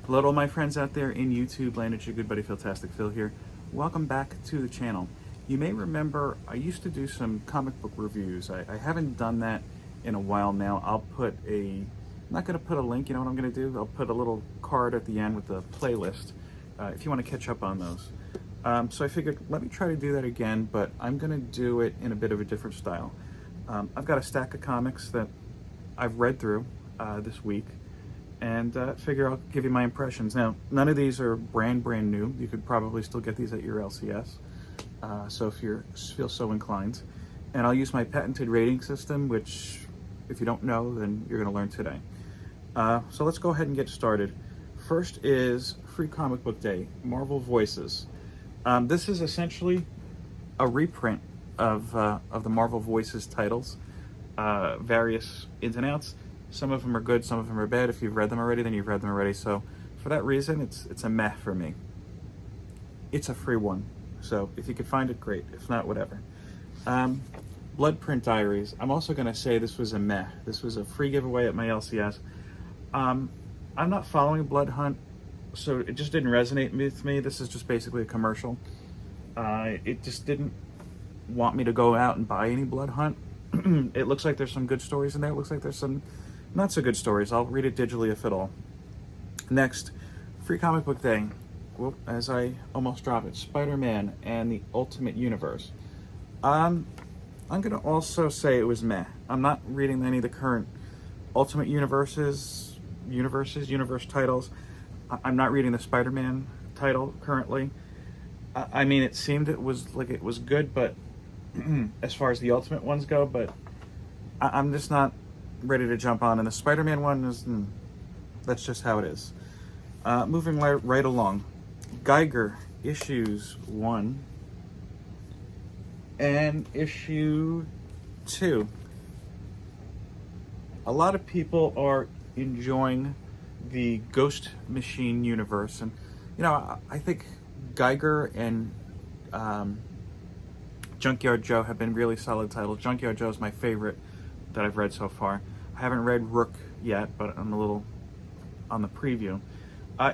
Hello to all my friends out there in YouTube land. It's your good buddy Philtastic Phil here. Welcome back to the channel. You may remember I used to do some comic book reviews. I haven't done that in a while now. I'm not going to put a link, you know what I'm going to do? I'll put a little card at the end with a playlist if you want to catch up on those. So I figured, let me try to do that again, but I'm going to do it in a bit of a different style. I've got a stack of comics that I've read through this week, and figure I'll give you my impressions. Now, none of these are brand new. You could probably still get these at your LCS, so if you feel so inclined. And I'll use my patented rating system, which, if you don't know, then you're going to learn today. So let's go ahead and get started. First is Free Comic Book Day, Marvel Voices. This is essentially a reprint of the Marvel Voices titles, various ins and outs. Some of them are good, some of them are bad. If you've read them already, then you've read them already. So for that reason, it's a meh for me. It's a free one, so if you could find it, great. If not, whatever. Blood Print Diaries. I'm also going to say this was a meh. This was a free giveaway at my LCS. I'm not following Blood Hunt, so it just didn't resonate with me. This is just basically a commercial. It just didn't want me to go out and buy any Blood Hunt. It looks like there's some good stories in there. It looks like there's some not so good stories. I'll read it digitally if at all. Next, Free Comic Book Day. Whoop, as I almost drop it, Spider-Man and the Ultimate Universe. I'm gonna also say it was meh. I'm not reading any of the current Ultimate Universe titles. I'm not reading the Spider-Man title currently. I mean, it seemed it was good, but as far as the Ultimate ones go, but I'm just not ready to jump on. And the Spider-Man one is, that's just how it is. Moving right along. GEIGER, issues 1 and issue 2. A lot of people are enjoying the Ghost Machine universe, and you know, I think GEIGER and Junkyard Joe have been really solid titles. Junkyard Joe is my favorite that I've read so far. I haven't read Rook yet, but I'm a little on the preview.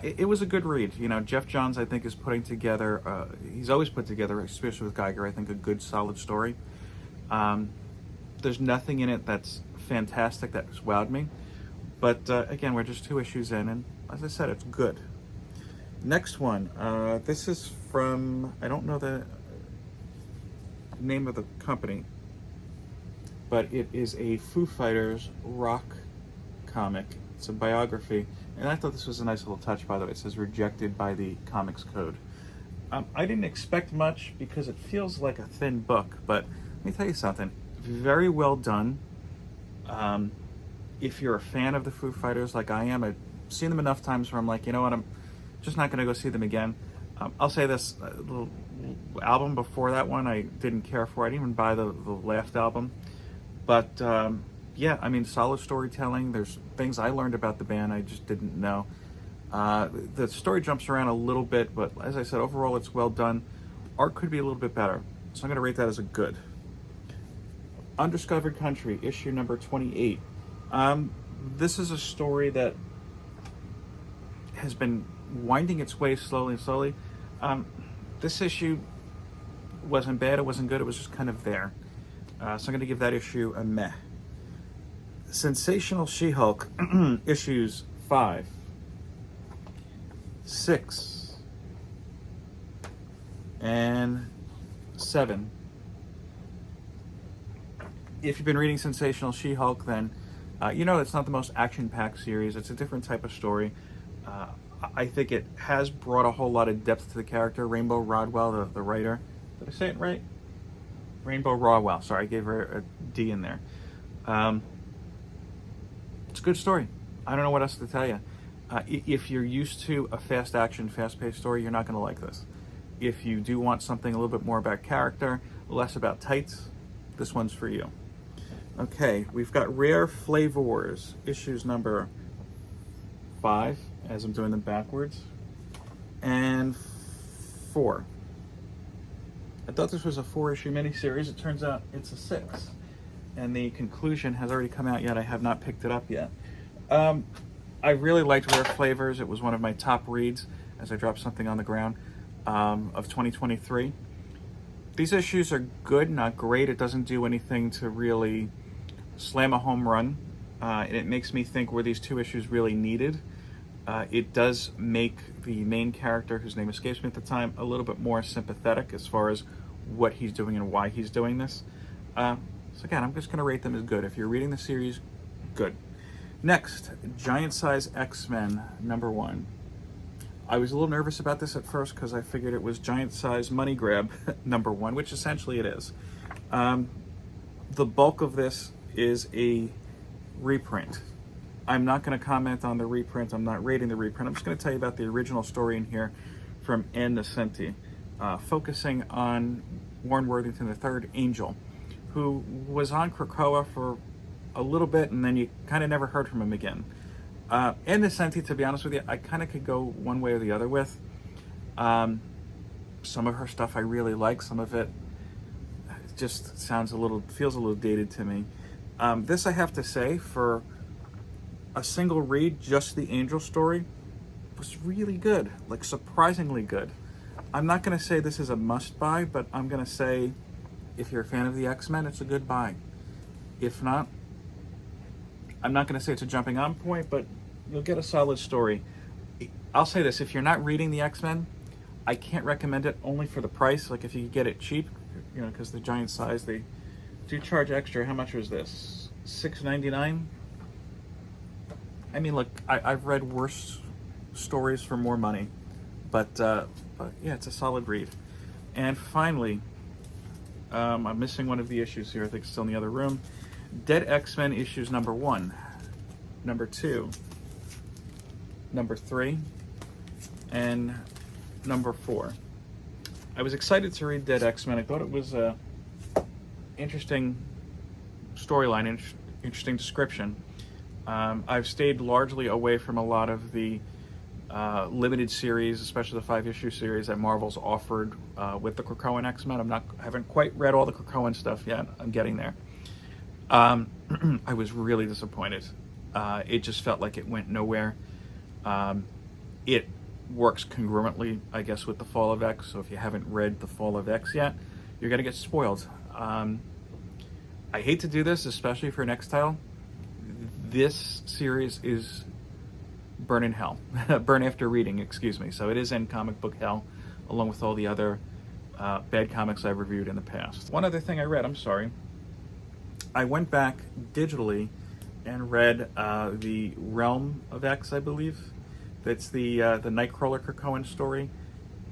It was a good read. You know, Jeff Johns, I think, is putting together, he's always put together, especially with GEIGER, I think a good solid story. There's nothing in it that's fantastic that has wowed me. But again, we're just 2 issues in, and as I said, it's good. Next one, this is from, I don't know the name of the company, but it is a Foo Fighters rock comic. It's a biography, and I thought this was a nice little touch, by the way. It says rejected by the Comics Code. I didn't expect much because it feels like a thin book, but let me tell you something. Very well done. If you're a fan of the Foo Fighters like I am, I've seen them enough times where I'm like, you know what, I'm just not going to go see them again. I'll say this, little album before that one I didn't care for. I didn't even buy the last album. But yeah, I mean, solid storytelling. There's things I learned about the band I just didn't know. The story jumps around a little bit, but as I said, overall it's well done. Art could be a little bit better, so I'm going to rate that as a good. Undiscovered Country, issue number 28. This is a story that has been winding its way slowly. This issue wasn't bad, it wasn't good, it was just kind of there. So I'm going to give that issue a meh. Sensational Shehulk, issues 5, 6, and 7. If you've been reading Sensational Shehulk, then you know it's not the most action-packed series. It's a different type of story. I think it has brought a whole lot of depth to the character. Rainbow Rodwell, the writer. Did I say it right? Rainbow Rodwell. Sorry, I gave her a D in there. It's a good story. I don't know what else to tell you. If you're used to a fast action, fast-paced story, you're not going to like this. If you do want something a little bit more about character, less about tights, this one's for you. Okay, we've got Rare FLAVOURS, issues number 5, as I'm doing them backwards, and 4. I thought this was a 4-issue miniseries. It turns out it's a 6. And the conclusion has already come out yet. I have not picked it up yet. I really liked Rare Flavors. It was one of my top reads, as I dropped something on the ground, of 2023. These issues are good, not great. It doesn't do anything to really slam a home run. And it makes me think, were these 2 issues really needed? It does make the main character, whose name escapes me at the time, a little bit more sympathetic as far as what he's doing and why he's doing this. So again, I'm just going to rate them as good. If you're reading the series, good. Next, Giant Size X-Men #1. I was a little nervous about this at first because I figured it was Giant Size Money Grab #1, which essentially it is. The bulk of this is a reprint. I'm not going to comment on the reprint. I'm not rating the reprint. I'm just going to tell you about the original story in here from Ann Nocenti, focusing on Warren Worthington III, Angel, who was on Krakoa for a little bit, and then you kind of never heard from him again. Ann Nocenti, to be honest with you, I kind of could go one way or the other with. Some of her stuff I really like. Some of it just feels a little dated to me. This, I have to say, for a single read, just the Angel story, was really good, like surprisingly good. I'm not going to say this is a must-buy, but I'm going to say if you're a fan of the X-Men, it's a good buy. If not, I'm not going to say it's a jumping on point, but you'll get a solid story. I'll say this, if you're not reading the X-Men, I can't recommend it only for the price. Like if you get it cheap, you know, because the giant size, they do charge extra. How much was this? $6.99? I mean, look, I've read worse stories for more money, but yeah, it's a solid read. And finally, I'm missing one of the issues here. I think it's still in the other room. Dead X-Men issues #1, #2, #3, and #4. I was excited to read Dead X-Men. I thought it was a interesting storyline, interesting description. I've stayed largely away from a lot of the limited series, especially the 5-issue series that Marvel's offered with the Krakoan X-Men. I haven't quite read all the Krakoan stuff yet. I'm getting there. I was really disappointed. It just felt like it went nowhere. It works congruently, I guess, with the Fall of X. So if you haven't read the Fall of X yet, you're gonna get spoiled. I hate to do this, especially for next title. This series is burn in hell. Burn after reading, excuse me. So it is in comic book hell, along with all the other bad comics I've reviewed in the past. One other thing I read, I'm sorry. I went back digitally and read the Realm of X, I believe. That's the Nightcrawler Krakoan story,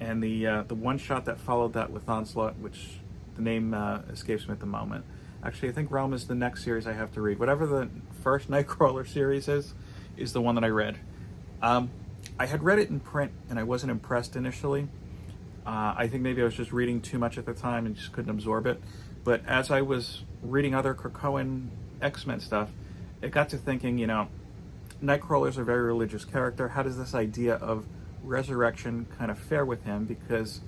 and the one-shot that followed that with Onslaught, which the name escapes me at the moment. Actually, I think Realm is the next series I have to read. Whatever the first Nightcrawler series is the one that I read. I had read it in print, and I wasn't impressed initially. I think maybe I was just reading too much at the time and just couldn't absorb it. But as I was reading other Krakoan X-Men stuff, it got to thinking, you know, Nightcrawler's a very religious character. How does this idea of resurrection kind of fare with him? Because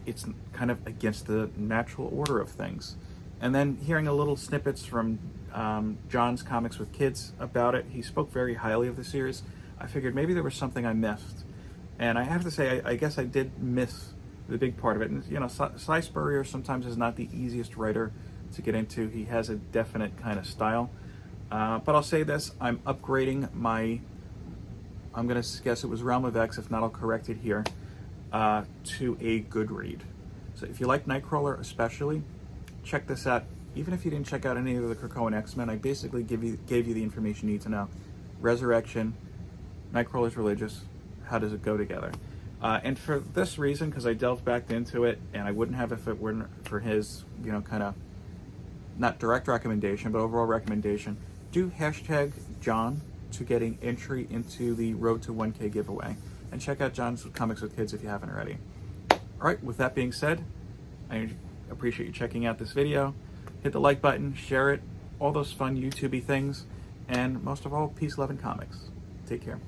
it's kind of against the natural order of things. And then hearing a little snippets from John's Comics with Kids about it, he spoke very highly of the series. I figured maybe there was something I missed. And I have to say, I guess I did miss the big part of it. And, you know, Cy Spurrier sometimes is not the easiest writer to get into. He has a definite kind of style. But I'll say this, I'm upgrading my, I'm going to guess it was Realm of X, if not I'll correct it here, to a good read. So if you like Nightcrawler especially, check this out. Even if you didn't check out any of the Krakoan X-Men, I basically gave you the information you need to know. Resurrection, Nightcrawler's religious, how does it go together? And for this reason, because I delved back into it, and I wouldn't have if it weren't for his, you know, kind of, not direct recommendation, but overall recommendation, do hashtag John to getting entry into the Road to 1K giveaway. And check out John's Comics with Kids if you haven't already. All right, with that being said, I appreciate you checking out this video. Hit the like button, share it, all those fun YouTube-y things, and most of all, peace, love, and comics. Take care.